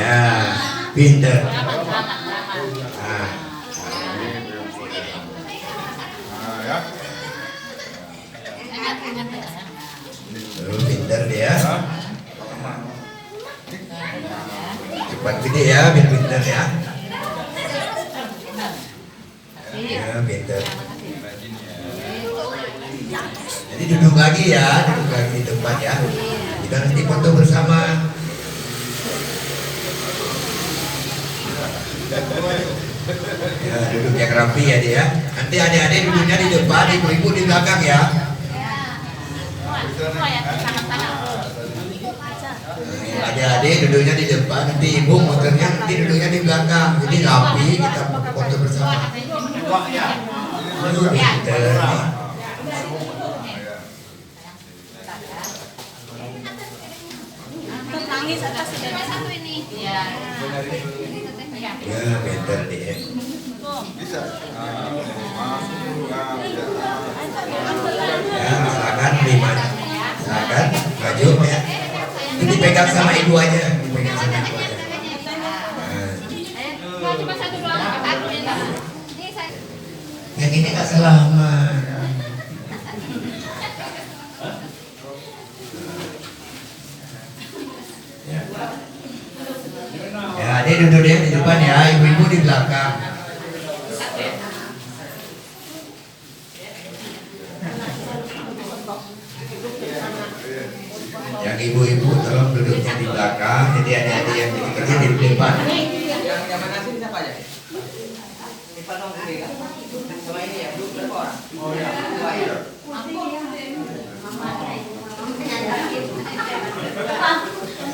Ya, pinter. Pinter dia. Cepat gede ya, biar pinter ya. Ya, pinter. Jadi duduk lagi ya, duduk lagi di tempat ya. Kita nanti foto bersama. Ya, duduk yang rapi ya dia. Nanti adik-adik duduknya di depan, ibu-ibu di belakang ya. Adik-adik duduknya di depan, nanti ibu motornya nanti duduknya di belakang. Jadi rapi, kita foto bersama. Pinter. Nangis atas satu ini. Ya. Ya, pinter dia. Bisa. Ya, silakan terima. Silakan maju ya. Ini pegang sama ibu aja, dipegang sama ibu aja. Cuma satu doang. Yang ini nggak selamat. Ya, adik duduk dia di depan ya, ibu-ibu di belakang. Yang ibu-ibu tolong duduknya di belakang, jadi adik-adik yang di depan.